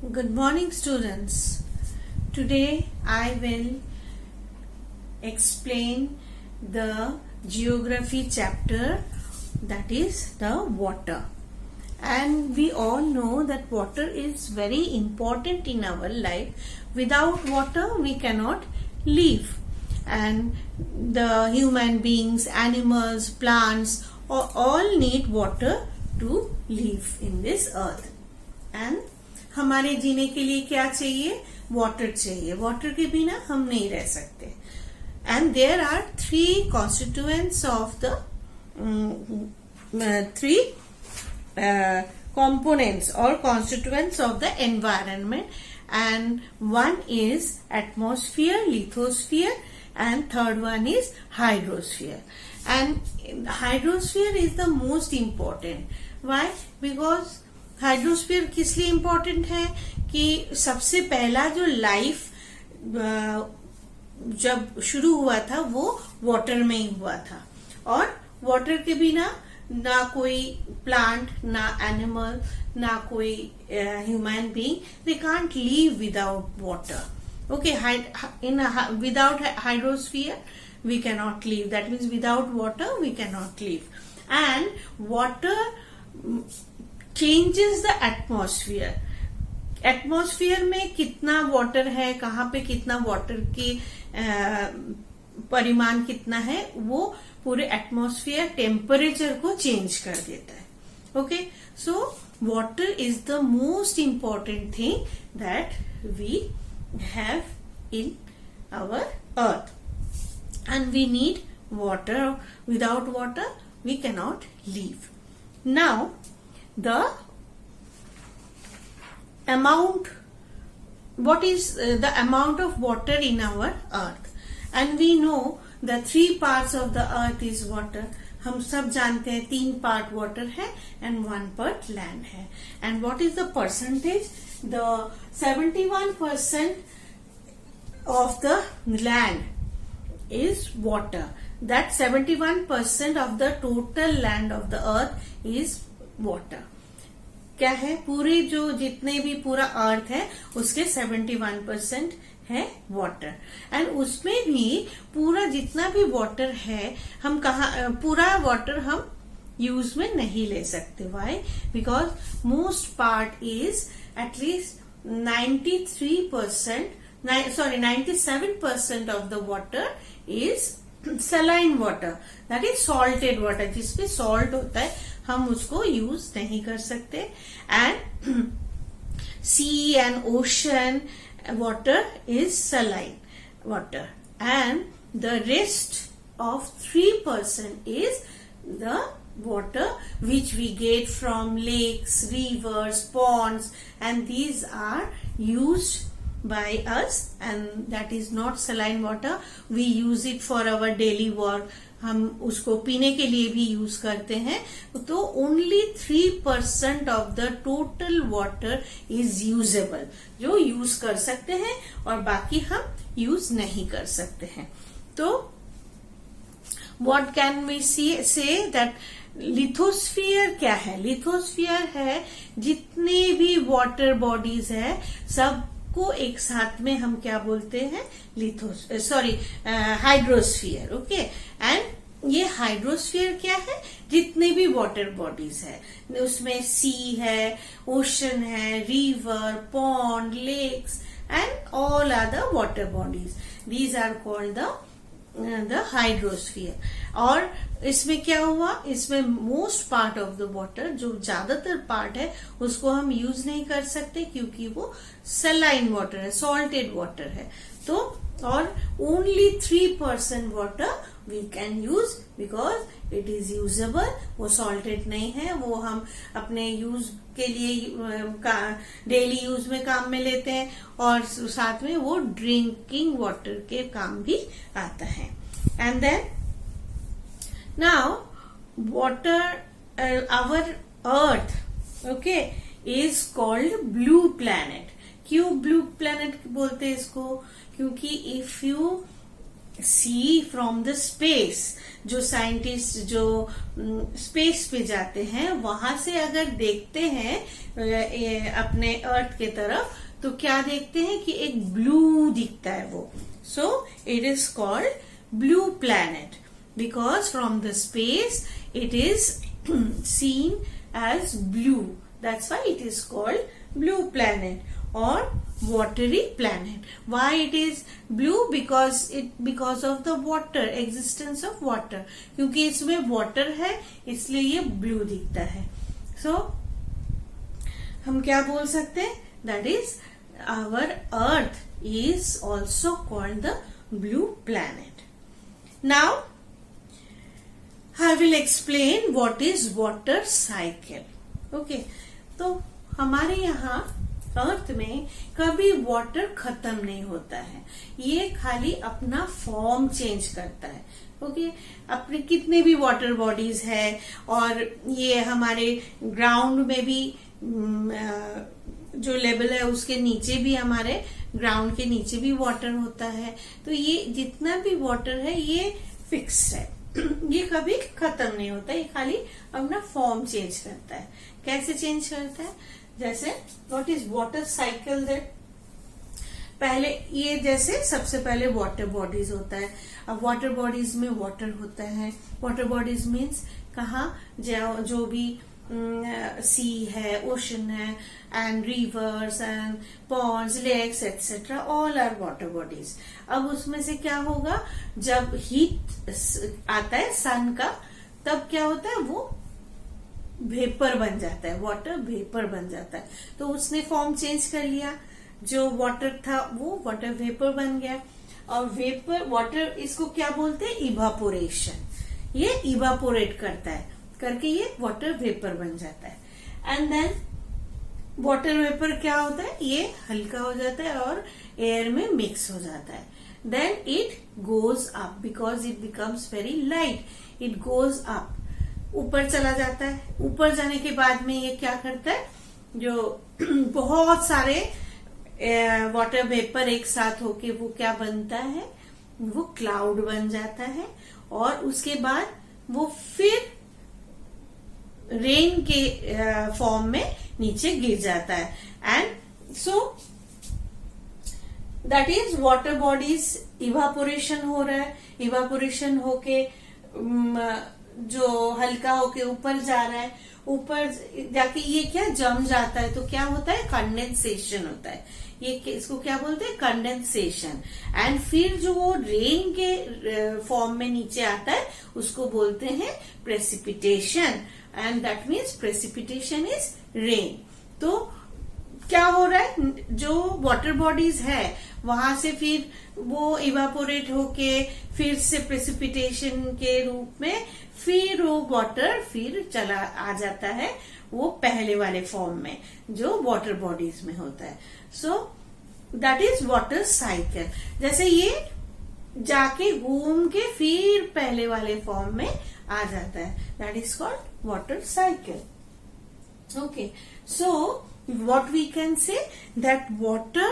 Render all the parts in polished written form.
Good morning, students. Today I will explain the geography chapter, that is the water. And we all know that water is very important in our life. Without water we cannot live. And the human beings, animals, plants all need water to live in this earth. And हमारे जीने के लिए क्या चाहिए? Water चाहिए. Water के बिना हम नहीं रह सकते. And there are three constituents of the three components or constituents of the environment, and one is atmosphere, lithosphere, and third one is hydrosphere. And hydrosphere is the most important. Why? Because hydrosphere किस लिए important है कि सबसे पहला जो life जब शुरू हुआ था वो वाटर में ही हुआ था, और वाटर के बिना ना कोई प्लांट, ना एनिमल, ना कोई human being, they can't live without water. Okay, in without hydrosphere we cannot live. That means without water we cannot live. And water changes the atmosphere. Atmosphere में कितना वाटर है, कहाँ पे कितना वाटर की परिमाण कितना है, वो पूरे एटमॉस्फेयर टेम्परेचर को चेंज कर देता है. Okay, so water is the most important thing that we have in our earth. And we need water. Without water we cannot live. Now the amount, what is the amount of water in our earth? And we know the 3 parts of the earth is water. हम सब जानते हैं 3 part water है and 1 part land है. And what is the percentage? The 71% of the land is water. That 71% of the total land of the earth is water. क्या है? पूरे जो जितने भी पूरा अर्थ है उसके 71% है वाटर. एंड उसमें भी पूरा जितना भी वाटर है, हम कहा पूरा वाटर हम यूज में नहीं ले सकते. Why? Because most part is at least 97% of the water is saline water, that is salted water. जिसमें salt होता है हम उसको यूज नहीं कर सकते. And sea and ocean water is saline water, and the rest of 3% is the water which we get from lakes, rivers, ponds, and these are used by us, and that is not saline water. We use it for our daily work. हम उसको पीने के लिए भी use करते हैं. तो only 3% of the total water is usable, जो यूज कर सकते हैं, और बाकी हम यूज नहीं कर सकते हैं. तो what can we say that lithosphere क्या है? लिथोस्फीयर है जितने भी वाटर बॉडीज है सब को एक साथ में हम क्या बोलते हैं? हाइड्रोस्फीयर. ओके, एंड ये हाइड्रोस्फीयर क्या है? जितने भी वाटर बॉडीज है उसमें सी है, ओशन है, river, pond, lakes, and all are the water bodies. These are called the hydrosphere. और इसमें क्या हुआ? इसमें most part of the water, जो ज्यादातर पार्ट है, उसको हम यूज नहीं कर सकते क्योंकि वो सलाइन वाटर है, सॉल्टेड वाटर है. तो और only 3% water we can use because it is usable. वो सॉल्टेड नहीं है, वो हम अपने यूज के लिए डेली यूज में काम में लेते हैं, और साथ में वो ड्रिंकिंग वाटर के काम भी आता है. And then now water, our earth, okay, is called blue planet. क्यों blue planet बोलते हैं इसको? क्योंकि if you see from the space, जो साइंटिस्ट जो स्पेस पे जाते हैं वहां से अगर देखते हैं अपने अर्थ के तरफ, तो क्या देखते हैं कि एक ब्लू दिखता है वो. So it is called blue planet because from the space it is seen as blue. That's why it is called blue planet or watery planet. Why it is blue? Because of the water, existence of water. क्योंकि इसमें water है इसलिए ये blue दिखता है. So हम क्या बोल सकते हैं? That is our earth is also called the blue planet. Now I will explain what is water cycle. Okay, तो हमारे यहाँ अर्थ में कभी वाटर खत्म नहीं होता है. ये खाली अपना फॉर्म चेंज करता है. ओके, अपने कितने भी वाटर बॉडीज है, और ये हमारे ग्राउंड में भी जो लेवल है उसके नीचे भी, हमारे ग्राउंड के नीचे भी वाटर होता है. तो ये जितना भी वाटर है ये फिक्स है. ये कभी खत्म नहीं होता. ये खाली अपना फॉर्म चेंज करता है. कैसे चेंज करता है? जैसे what is water cycle? That पहले ये जैसे सबसे पहले वाटर बॉडीज होता है. अब वाटर बॉडीज में वाटर होता है. वाटर बॉडीज मीन्स कहाँ जो भी सी है, ओशन है, and rivers and ponds, lakes etcetera, all are water bodies. अब उसमें से क्या होगा, जब हीट आता है सन का, तब क्या होता है, वो वेपर बन जाता है. वाटर वेपर बन जाता है. तो उसने फॉर्म चेंज कर लिया. जो वाटर था वो वाटर वेपर बन गया. और वेपर वाटर, इसको क्या बोलते हैं? इवापोरेशन. ये इवापोरेट करता है, करके ये वाटर वेपर बन जाता है. एंड देन वाटर वेपर क्या होता है? ये हल्का हो जाता है और एयर में मिक्स हो जाता है. Then it goes up because it becomes very light. It goes up, ऊपर चला जाता है. ऊपर जाने के बाद में ये क्या करता है, जो बहुत सारे वाटर वेपर एक साथ होके वो क्या बनता है, वो क्लाउड बन जाता है. और उसके बाद वो फिर रेन के फॉर्म में नीचे गिर जाता है. And so that is water bodies. Evaporation हो रहा है. इवापोरेशन होके जो हल्का होके ऊपर जा रहा है. ऊपर जाके ये क्या जम जाता है. तो क्या होता है? कंडेंसेशन होता है. ये इसको क्या बोलते हैं? कंडेंसेशन. एंड फिर जो वो रेन के फॉर्म में नीचे आता है उसको बोलते हैं precipitation. And that means precipitation is rain. तो क्या हो रहा है, जो वाटर बॉडीज है वहां से फिर वो इवापोरेट होके फिर से प्रेसिपिटेशन के रूप में फिर वो वाटर फिर चला आ जाता है वो पहले वाले फॉर्म में जो वाटर बॉडीज में होता है. सो दैट इज वाटर साइकिल. जैसे ये जाके घूम के फिर पहले वाले फॉर्म में आ जाता है. That is called water cycle. Okay, so what we can say that water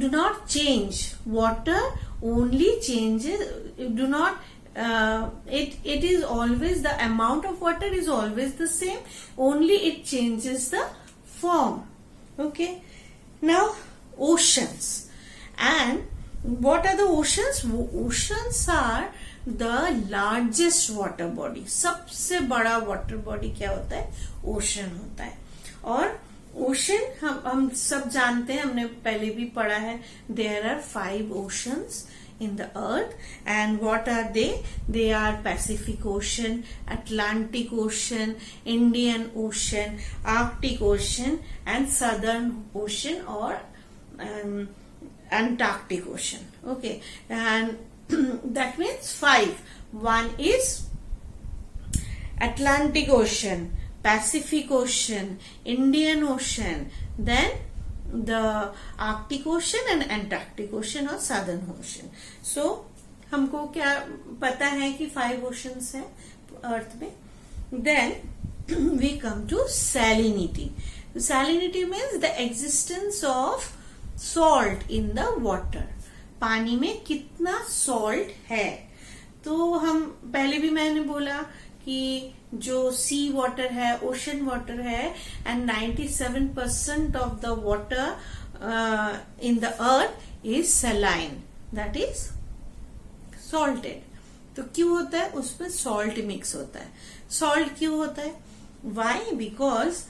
do not change. Water only changes, do not it is always, the amount of water is always the same, only it changes the form. Okay, now oceans. And what are the oceans? Oceans are the largest water body. सबसे बड़ा water body क्या होता है? Ocean होता है. और ocean हम सब जानते हैं, हमने पहले भी पढ़ा है. There are 5 oceans in the earth. And what are they? They are Pacific Ocean, Atlantic Ocean, Indian Ocean, Arctic Ocean, and Southern Ocean or Antarctic Ocean. Okay, and that means 5. One is Atlantic Ocean, Pacific Ocean, Indian Ocean, then the Arctic Ocean and Antarctic Ocean or Southern Ocean. So हमको क्या पता है कि 5 oceans है अर्थ में. Then we come to salinity. Salinity means the existence of salt in the water. पानी में कितना सॉल्ट है। तो हम पहले भी मैंने बोला कि जो सी वाटर है, ओशन वाटर है, and 97% of the water in the earth is saline, that is salted. तो क्यों होता है? उसमें सॉल्ट मिक्स होता है। सॉल्ट क्यों होता है? Y? Because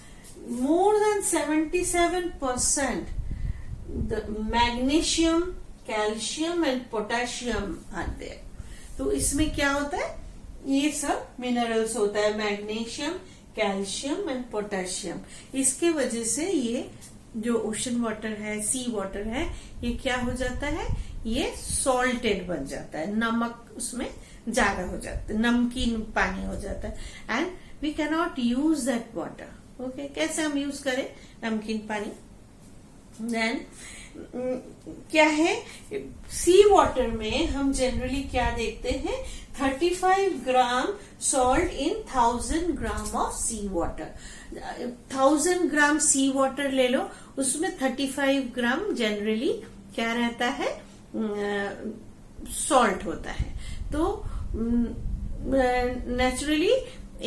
more than 77% the magnesium, calcium and potassium are there। तो इसमें क्या होता है? ये सब मिनरल्स होता है, मैग्नीशियम, कैल्शियम एंड पोटेशियम। इसके वजह से ये जो ओशन वाटर है, सी वाटर है, ये क्या हो जाता है? ये सॉल्टेड बन जाता है, नमक उसमें ज्यादा हो जाता है, नमकीन पानी हो जाता है, and we can not use that water. Okay, कैसे हम यूज करें नमकीन पानी? देन क्या है, सी वाटर में हम जनरली क्या देखते हैं? 35 gram salt in 1000 gram of sea water. 1000 gram sea water ले लो, उसमें 35 ग्राम जनरली क्या रहता है? सॉल्ट होता है। तो naturally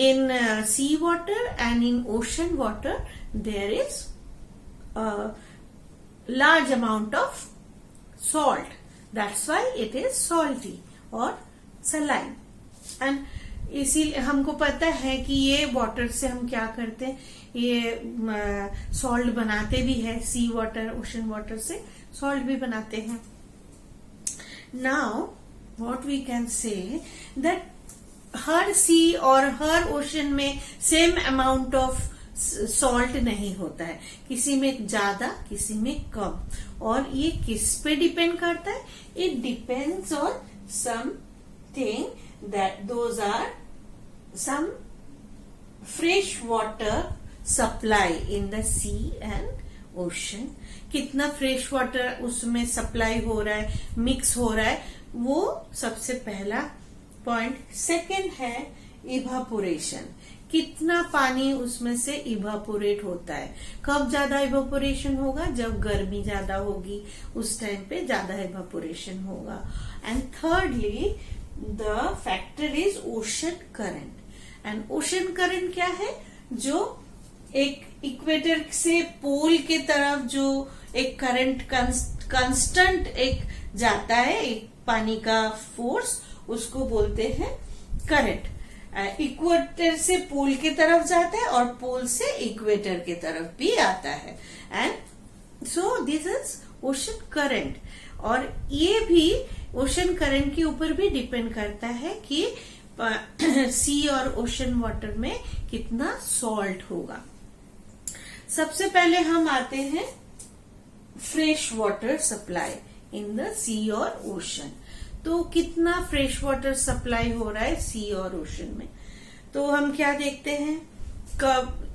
in sea water and in ocean water there is a large amount of salt, that's why it is salty or saline। and इसीलिए हमको पता है कि ये वाटर से हम क्या करते हैं, ये सॉल्ट बनाते भी है, सी वाटर, ओशन वाटर से सॉल्ट भी बनाते हैं। Now what we can say that हर सी और हर ओशन में सेम अमाउंट ऑफ सॉल्ट नहीं होता है, किसी में ज्यादा, किसी में कम। और ये किस पे डिपेंड करता है? It depends on something that those are some fresh water supply in the sea and ocean. कितना फ्रेश वाटर उसमें सप्लाई हो रहा है, मिक्स हो रहा है, वो सबसे पहला पॉइंट। सेकेंड है इवापोरेशन, कितना पानी उसमें से इवापोरेट होता है। कब ज्यादा इवापोरेशन होगा? जब गर्मी ज्यादा होगी, उस टाइम पे ज्यादा इवापोरेशन होगा। And thirdly the factor is ocean current. And ocean current क्या है? जो एक इक्वेटर से पोल के तरफ जो एक करंट कांस्टेंट एक जाता है, एक पानी का फोर्स, उसको बोलते हैं करंट। इक्वेटर से पोल की तरफ जाता है और पोल से इक्वेटर की तरफ भी आता है, and so this is ocean current. और ये भी ओशन करंट के ऊपर भी डिपेंड करता है कि सी और ओशन वाटर में कितना सॉल्ट होगा। सबसे पहले हम आते हैं fresh water supply in the sea और ओशन। तो कितना फ्रेश वाटर सप्लाई हो रहा है सी और ओशन में? तो हम क्या देखते हैं, कब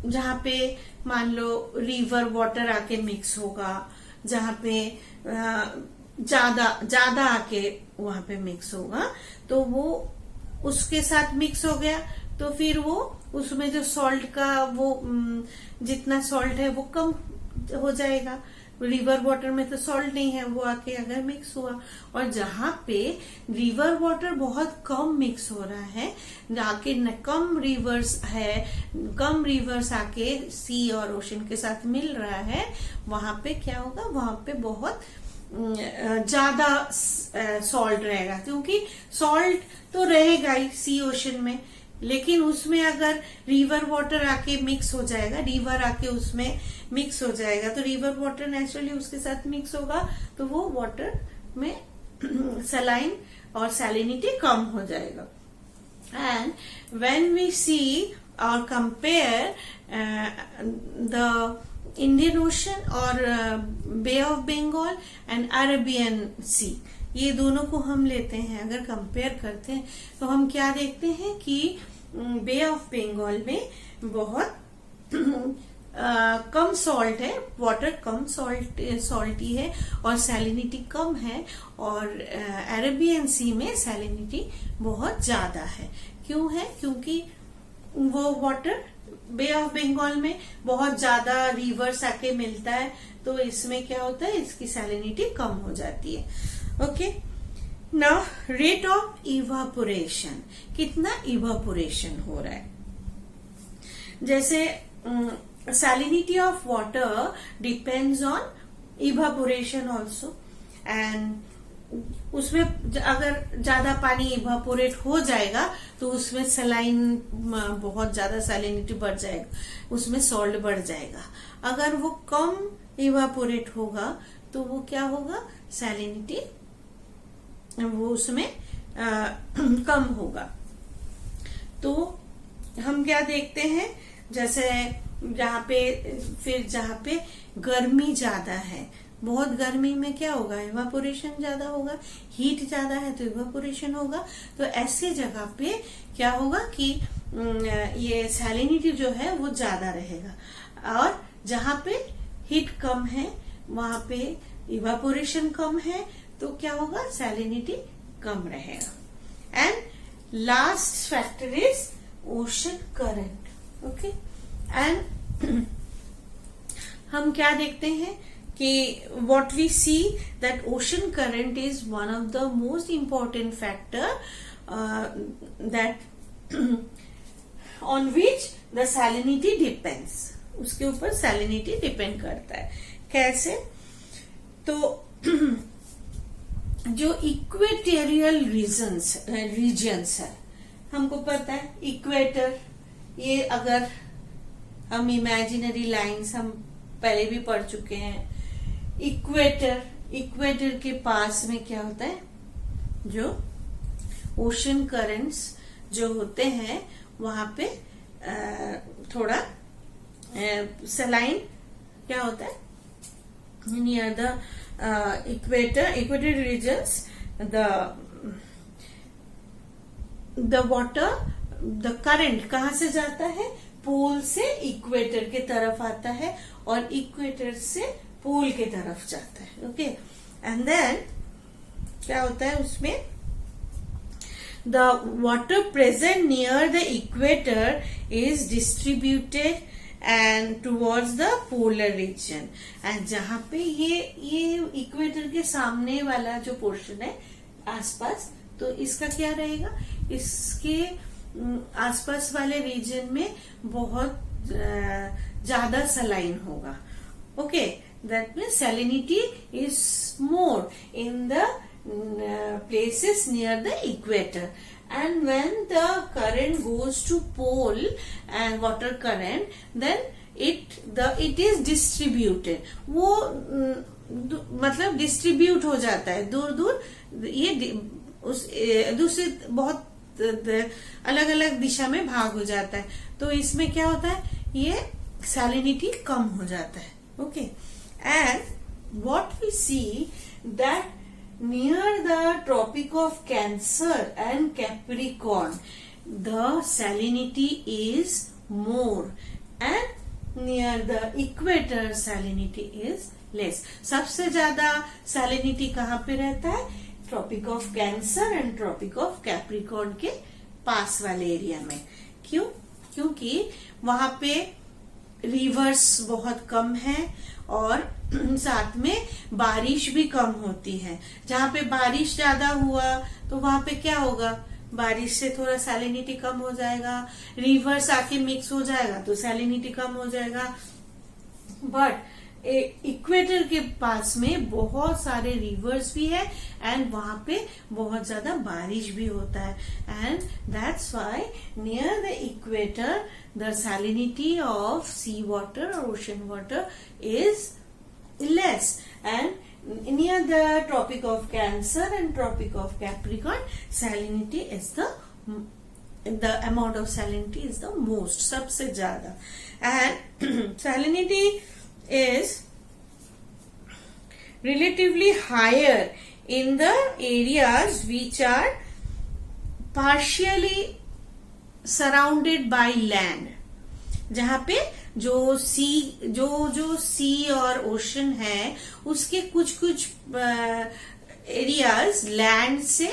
जहां पे मान लो रिवर वाटर आके मिक्स होगा, जहां पे ज्यादा आके वहां पे मिक्स होगा, तो वो उसके साथ मिक्स हो गया, तो फिर वो उसमें जो सॉल्ट का वो जितना सॉल्ट है वो कम हो जाएगा। रिवर वाटर में तो सॉल्ट नहीं है, वो आके अगर मिक्स हुआ। और जहां पे रिवर वाटर बहुत कम मिक्स हो रहा है, जाके कम रिवर्स आके सी और ओशन के साथ मिल रहा है, वहां पे क्या होगा? वहां पे बहुत ज्यादा सॉल्ट रहेगा, क्योंकि सॉल्ट तो रहेगा ही सी ओशन में, लेकिन उसमें अगर रिवर वाटर आके मिक्स हो जाएगा, रिवर आके उसमें मिक्स हो जाएगा, तो रिवर वाटर नेचुरली उसके साथ मिक्स होगा, तो वो वाटर में सलाइन और सैलिनिटी कम हो जाएगा। एंड व्हेन वी सी और कंपेयर द इंडियन ओशन और बे ऑफ बंगाल एंड अरेबियन सी, ये दोनों को हम लेते हैं, अगर कंपेयर करते हैं तो हम क्या देखते हैं कि बे ऑफ बंगाल में बहुत कम सॉल्ट है, वाटर कम सॉल्टी है और सैलिनिटी कम है, और अरेबियन सी में सैलिनिटी बहुत ज्यादा है। क्यों है? क्योंकि वो वाटर बे ऑफ बंगाल में बहुत ज्यादा रिवर्स आके मिलता है, तो इसमें क्या होता है, इसकी सैलिनिटी कम हो जाती है। Okay, now rate of evaporation, कितना इवापोरेशन हो रहा है। जैसे salinity of water depends on evaporation also, and उसमें अगर ज्यादा पानी इवापोरेट हो जाएगा तो उसमें सलाइन बहुत ज्यादा सैलिनिटी बढ़ जाएगा, उसमें सॉल्ट बढ़ जाएगा। अगर वो कम इवापोरेट होगा तो वो क्या होगा, सैलिनिटी वो उसमें कम होगा। तो हम क्या देखते हैं, जैसे जहाँ पे गर्मी ज्यादा है, बहुत गर्मी में क्या होगा, इवापोरेशन ज्यादा होगा, हीट ज्यादा है तो इवापोरेशन होगा। तो ऐसे जगह पे क्या होगा कि ये सैलिनिटी जो है वो ज्यादा रहेगा, और जहाँ पे हीट कम है वहां पे इवापोरेशन कम है तो क्या होगा, सैलिनिटी कम रहेगा। And last factor is ocean current. Okay, and हम क्या देखते हैं कि what we see that ocean current is one of the most important factor that on which the salinity depends, उसके ऊपर salinity depend करता है। कैसे, तो जो इक्वेटेरियल रीजन्स है, हमको पता है इक्वेटर, ये अगर हम इमेजिनरी लाइंस हम पहले भी पढ़ चुके हैं। इक्वेटर के पास में क्या होता है, जो ओशन करंट्स जो होते हैं वहां पे थोड़ा सलाइन क्या होता है, near the equator regions the water, the current कहाँ से जाता है, पोल से इक्वेटर के तरफ आता है और इक्वेटर से पोल के तरफ जाता है। ओके, एंड देन क्या होता है उसमें, the water present near the equator is distributed and towards the polar region. And जहां पे ये इक्वेटर के सामने वाला जो पोर्शन है आसपास, तो इसका क्या रहेगा, इसके आसपास वाले रीजन में बहुत ज्यादा सलाइन होगा। Okay, that means salinity is more in the places near the equator, and when the current goes to pole and water current, then it is distributed, वो मतलब डिस्ट्रीब्यूट हो जाता है दूर दूर, ये उस दूसरे बहुत अलग अलग दिशा में भाग हो जाता है। तो इसमें क्या होता है, ये सैलिनिटी कम हो जाता है। Okay, and what we see that near the Tropic of Cancer and Capricorn, the salinity is more, and near the equator salinity is less. सबसे ज्यादा salinity कहाँ पे रहता है, Tropic of Cancer and Tropic of Capricorn के पास वाले area में। क्यों, क्योंकि वहां पे रिवर्स बहुत कम है और साथ में बारिश भी कम होती है। जहाँ पे बारिश ज्यादा हुआ तो वहां पे क्या होगा, बारिश से थोड़ा सैलिनिटी कम हो जाएगा, रिवर्स आके मिक्स हो जाएगा तो सैलिनिटी कम हो जाएगा। बट इक्वेटर के पास में बहुत सारे रिवर्स भी है एंड वहां पे बहुत ज्यादा बारिश भी होता है, and that's why near the equator the salinity of sea water और ocean water is less, and near the Tropic of Cancer and Tropic of Capricorn, salinity is the amount of salinity is the most, सबसे ज्यादा। and salinity is relatively higher in the areas which are partially surrounded by land, जहाँ पे जो सी और ocean है उसके कुछ areas land से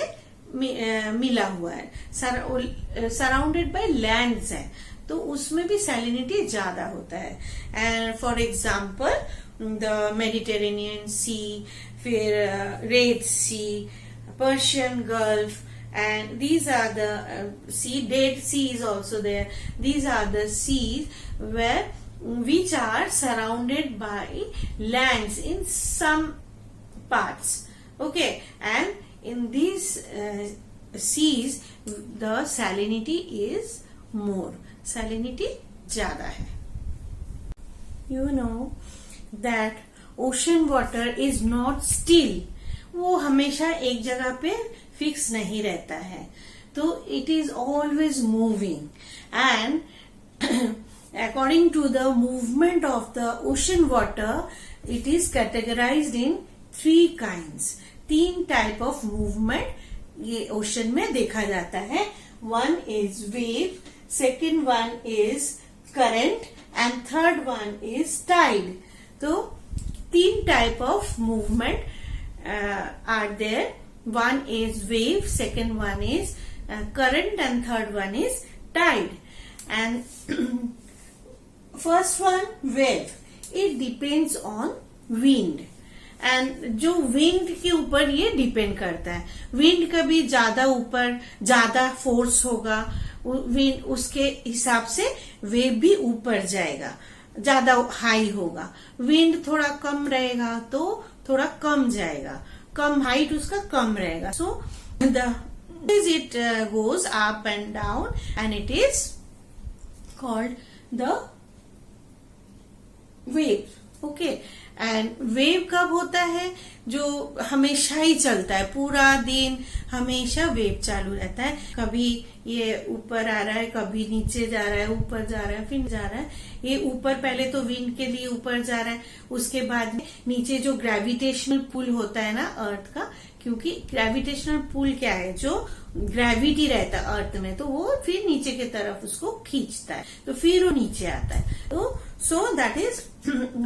मिला हुआ है, सराउंडेड बाय लैंड्स है, तो उसमें भी सैलिनिटी ज्यादा होता है। And for example the Mediterranean Sea, फिर Red Sea, Persian Gulf, and these are the sea. Dead Sea is also there. These are the seas where which are surrounded by lands in some parts. Okay, and in these seas the salinity is more. Salinity ज़्यादा है. You know that ocean water is not still. वो हमेशा एक जगह पे fix नहीं रहता है, तो it is always moving. And according to the movement of the ocean water it is categorized in 3 kinds. 3 type of movement ये ओशन में देखा जाता है. One is wave, second one is current and third one is tide. तो 3 type of movement are there. One is wave, second one is current, and third one is tide. And first one, wave. It depends on wind. And जो wind के ऊपर ये depend करता है. wind कभी ज्यादा ऊपर ज्यादा फोर्स होगा, wind उसके हिसाब से वेव भी ऊपर जाएगा, ज्यादा हाई होगा. wind थोड़ा कम रहेगा तो थोड़ा कम जाएगा, कम हाइट उसका कम रहेगा. So the it goes up and down and it is called the wave. Okay, and wave कब होता है? जो हमेशा ही चलता है, पूरा दिन हमेशा वेव चालू रहता है. कभी ये ऊपर आ रहा है, कभी नीचे जा रहा है, ऊपर जा रहा है, फिर जा रहा है. ये ऊपर पहले तो विंड के लिए ऊपर जा रहा है, उसके बाद में नीचे जो ग्रेविटेशनल पुल होता है ना अर्थ का, क्योंकि ग्रेविटेशनल पुल क्या है? जो ग्रेविटी रहता है अर्थ में, तो वो फिर नीचे की तरफ उसको खींचता है, तो फिर वो नीचे आता है. तो so that is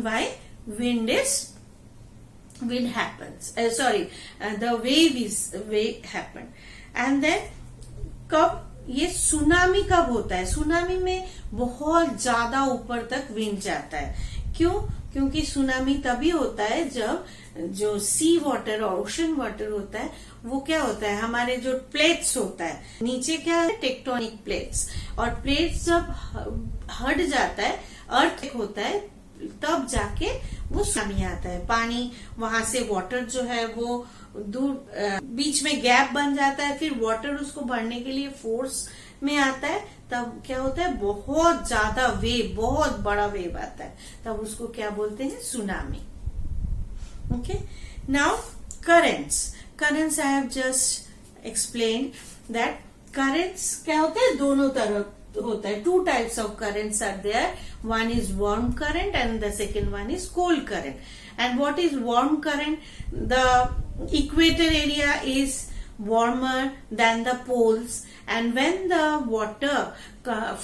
why wind happens. The wave happened. And then कब ये सुनामी कब होता है? सुनामी में बहुत ज्यादा ऊपर तक विंड जाता है. क्यों? क्योंकि सुनामी तभी होता है जब जो सी वाटर और ओशन वाटर होता है वो क्या होता है, हमारे जो प्लेट्स होता है नीचे क्या है, टेक्टोनिक प्लेट्स, और प्लेट्स जब हट जाता है, अर्थ होता है, तब जाके वो सुनामी आता है. पानी वहां से वाटर जो है वो दूर बीच में गैप बन जाता है, फिर वाटर उसको भरने के लिए फोर्स में आता है, तब क्या होता है, बहुत ज्यादा वेव, बहुत बड़ा वेव आता है, तब उसको क्या बोलते हैं, tsunami. Okay, now currents I have just explained that currents क्या होते हैं, दोनों तरफ होता है. 2 types of currents are there. One is warm current and the second one is cold current. And what is warm current? The equator area is warmer than the poles, and when the water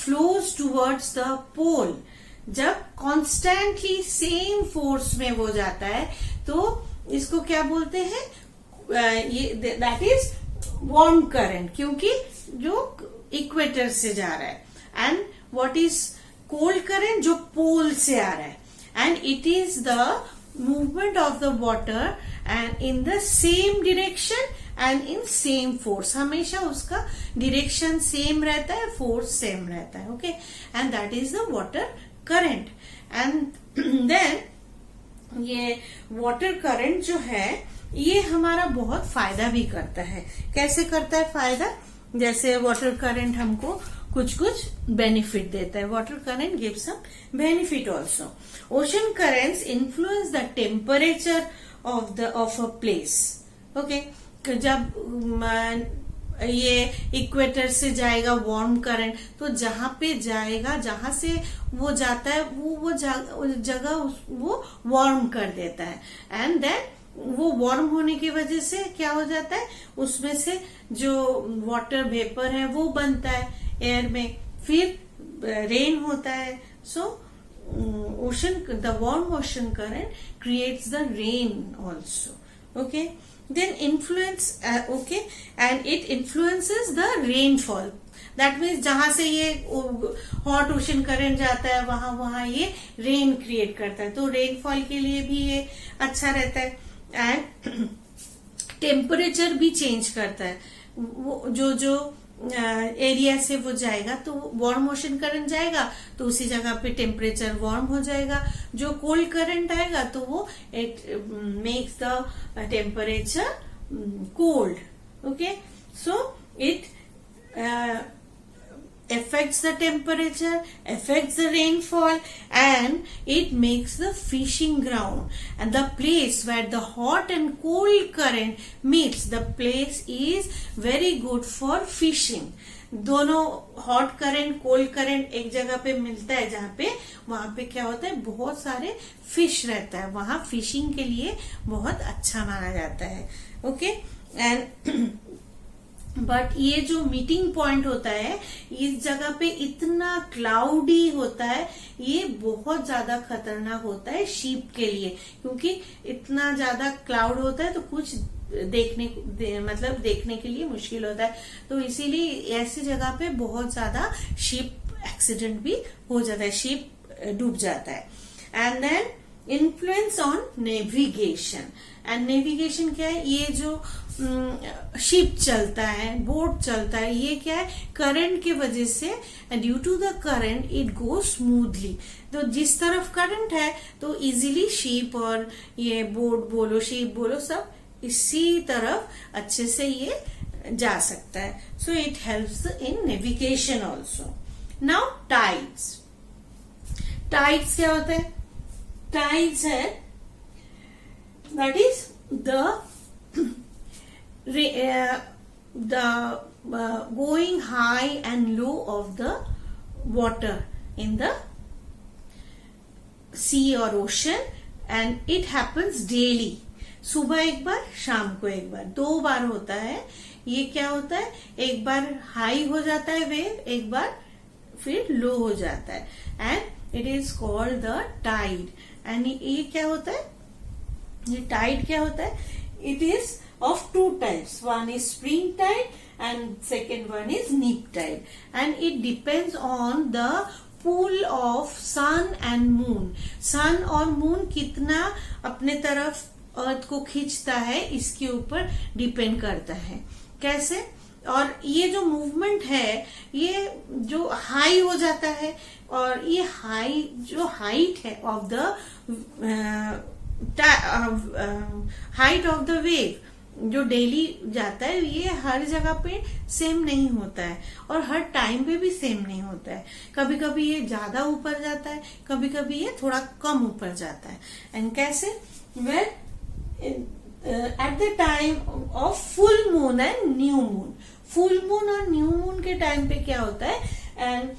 flows towards the pole, जब constantly same force में वो जाता है, तो इसको क्या बोलते हैं, ये that is warm current, क्योंकि जो इक्वेटर से जा रहा है. And what is cold current? जो पोल से आ रहा है. And it is the movement of the water and in the same direction and in same force. हमेशा उसका डिरेक्शन सेम रहता है, फोर्स सेम रहता है. Okay, and that is the water current. And then ये वाटर करंट जो है ये हमारा बहुत फायदा भी करता है. कैसे करता है फायदा? जैसे वाटर करंट हमको कुछ बेनिफिट देता है. Water current gives some benefit also. Ocean currents influence the temperature of a place. Okay, जब ये इक्वेटर से जाएगा वार्म करंट, तो जहां पे जाएगा, जहां से वो जाता है, वो जगह वो वार्म कर देता है. एंड देन वो वार्म होने की वजह से क्या हो जाता है, उसमें से जो वाटर वेपर है वो बनता है एयर में, फिर रेन होता है. So the warm ocean current creates the rain also. Okay, then influence and it influences the rainfall. That means जहां से ये हॉट ओशन करंट जाता है वहां वहां ये रेन क्रिएट करता है, तो रेनफॉल के लिए भी ये अच्छा रहता है। एंड टेम्परेचर भी चेंज करता है, वो जो एरिया से वो जाएगा तो वार्म ओशन करंट जाएगा तो उसी जगह पे टेम्परेचर वार्म हो जाएगा, जो कोल्ड करंट आएगा तो वो it makes the temperature cold. Okay, so it affects the temperature, affects the rainfall, and it makes the fishing ground and the place where the hot and cold current meets, the place is very good for fishing। दोनों hot current cold current एक जगह पे मिलता है जहाँ पे, वहां पे क्या होता है, बहुत सारे फिश रहता है, वहां फिशिंग के लिए बहुत अच्छा माना जाता है। ओके, एंड बट ये जो मीटिंग पॉइंट होता है इस जगह पे इतना क्लाउडी होता है, ये बहुत ज्यादा खतरनाक होता है शीप के लिए, क्योंकि इतना ज्यादा क्लाउड होता है तो कुछ देखने के लिए मुश्किल होता है, तो इसीलिए ऐसी जगह पे बहुत ज्यादा शिप एक्सीडेंट भी हो जाता है, शिप डूब जाता है। And then influence on navigation, and navigation क्या है, ये जो शिप चलता है, बोट चलता है, ये क्या है, करंट के वजह से, due to the current it go smoothly, तो जिस तरफ करंट है तो इजीली शिप और ये बोट बोलो शिप बोलो सब इसी तरफ अच्छे से ये जा सकता है। So it helps in navigation also. Now tides, tides क्या होता है, टाइड्स है that is the going high and low of the water in the sea or ocean, and it happens daily। सुबह एक बार शाम को एक बार, 2 बार होता है। ये क्या होता है, एक बार हाई हो जाता है वेव, एक बार फिर लो हो जाता है, and it is called the tide. And ये क्या होता है, ये टाइड क्या होता है, it is of 2 types, one is spring tide and second one is neap tide, and it depends on the pull of sun and moon। sun और moon कितना अपने तरफ अर्थ को खींचता है इसके ऊपर डिपेंड करता है। कैसे, और ये जो मूवमेंट है ये जो हाई हो जाता है, और ये हाई जो हाइट है of the height of the wave जो डेली जाता है, ये हर जगह पे सेम नहीं होता है और हर टाइम पे भी सेम नहीं होता है। कभी कभी ये ज्यादा ऊपर जाता है, कभी कभी ये थोड़ा कम ऊपर जाता है। एंड कैसे, well at the time of full moon and new moon, full moon और न्यू मून के टाइम पे क्या होता है, and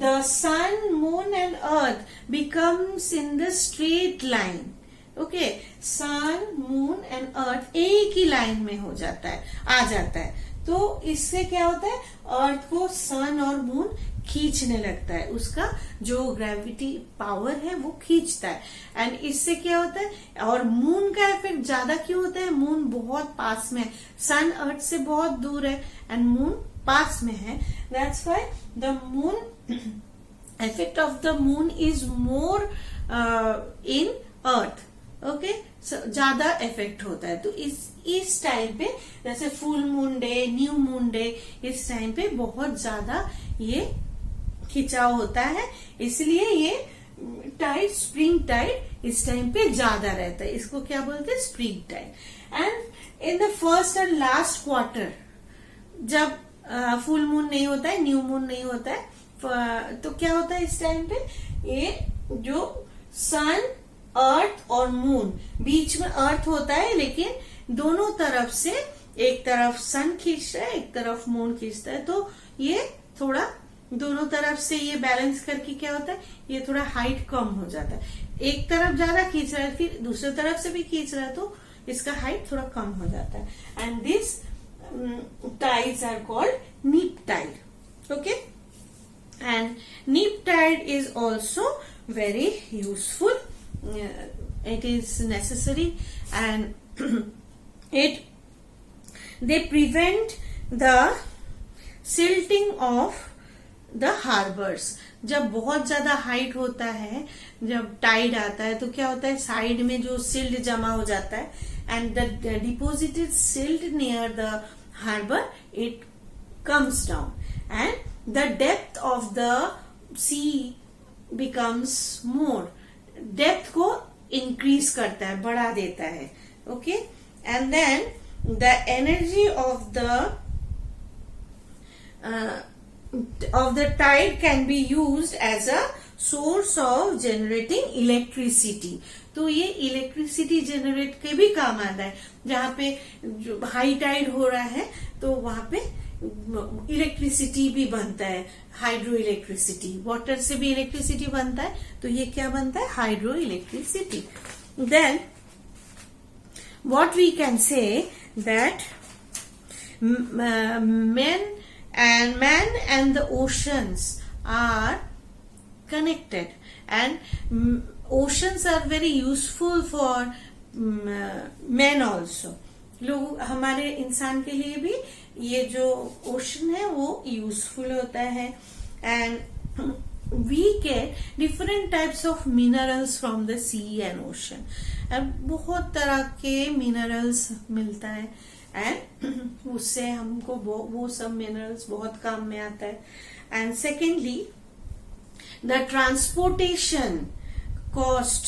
the sun moon and earth becomes in the straight line. Okay, sun moon and earth एक ही line में हो जाता है, आ जाता है, तो इससे क्या होता है, अर्थ को सन और मून खींचने लगता है, उसका जो ग्रेविटी पावर है वो खींचता है। एंड इससे क्या होता है, और मून का इफेक्ट ज्यादा क्यों होता है, मून बहुत पास में है, सन अर्थ से बहुत दूर है एंड मून पास में है, that's why the moon effect of the moon is more in earth. Okay, ज्यादा इफेक्ट होता है, तो इस टाइम पे जैसे full moon day, new moon day, इस टाइम पे बहुत ज्यादा ये खिंचाव होता है, इसलिए ये टाइड, स्प्रिंग टाइड इस टाइम पे ज्यादा रहता है, इसको क्या बोलते हैं, spring tide. And in the first and last quarter जब फुल मून नहीं होता है, न्यू मून नहीं होता है, तो क्या होता है इस टाइम पे, ये जो सन अर्थ और मून, बीच में अर्थ होता है लेकिन दोनों तरफ से, एक तरफ सन खींचता है एक तरफ मून खींचता है, तो ये थोड़ा दोनों तरफ से ये बैलेंस करके क्या होता है, ये थोड़ा हाइट कम हो जाता है, एक तरफ ज्यादा खींच रहा है फिर दूसरी तरफ से भी खींच रहा है तो इसका हाइट थोड़ा कम हो जाता है। And this tides are called neap tide. Okay, and neap tide is also very useful, it is necessary, and they prevent the silting of the harbours. जब बहुत ज्यादा हाइट होता है, जब टाइड आता है, तो क्या होता है, साइड में जो सिल्ट जमा हो जाता है, and the deposited silt near the harbour it comes down, and the depth of the sea becomes more. Depth को इंक्रीज करता है, बढ़ा देता है। Okay, and then the energy of the tide can be used as a source of generating electricity। तो ये electricity generate के भी काम आता है। जहाँ पे हाई टाइड हो रहा है तो वहां पे इलेक्ट्रिसिटी भी बनता है, हाइड्रो इलेक्ट्रिसिटी। वाटर से भी इलेक्ट्रिसिटी बनता है, तो ये क्या बनता है, hydro electricity. Then what we can say that man and the oceans are connected, and oceans are very useful for men also। लोग, हमारे इंसान के लिए भी ये जो ओशन है वो यूजफुल होता है। And we get different types of minerals from the sea and ocean। बहुत तरह के मिनरल्स मिलता है, एंड उससे हमको वो सब मिनरल्स बहुत काम में आता है। And secondly, the transportation cost,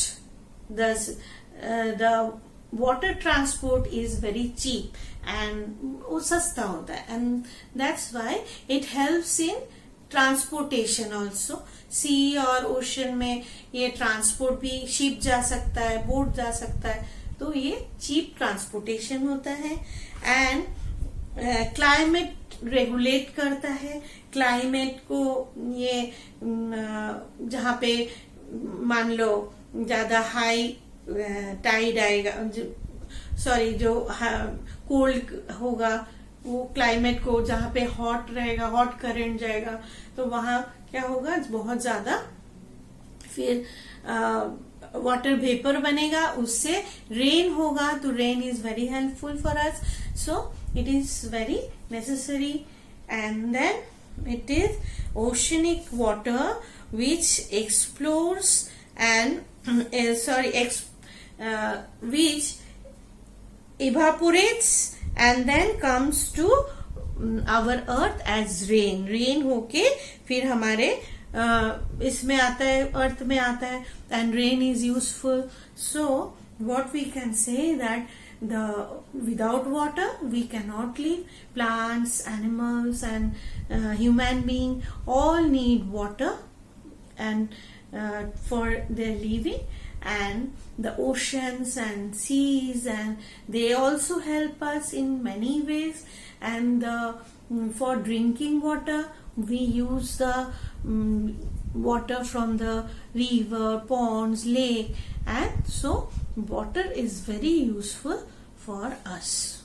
the water transport is very cheap, and वो सस्ता होता है, and that's why it helps in transportation also. Sea और ओशन में ये ट्रांसपोर्ट भी, शिप जा सकता है, बोट जा सकता है, तो ये चीप ट्रांसपोर्टेशन होता है। एंड क्लाइमेट रेगुलेट करता है। क्लाइमेट को ये जहाँ पे मान लो ज्यादा हाई टाइड आएगा, सॉरी जो कोल्ड होगा, वो क्लाइमेट को जहाँ पे हॉट रहेगा, हॉट करंट जाएगा, तो वहां क्या होगा, बहुत ज्यादा फिर वाटर वेपर बनेगा, उससे रेन होगा, तो rain is very helpful for us, so it is very necessary. And then it is oceanic water which explores and which evaporates and then comes to our earth as rain। Rain होके फिर हमारे इसमें आता है, अर्थ में आता है, and rain is useful। So what we can say that without water we cannot live। Plants, animals and human being all need water and for their living, and the oceans and seas, and they also help us in many ways। And for drinking water we use the water from the river, ponds, lake, and so water is very useful for us।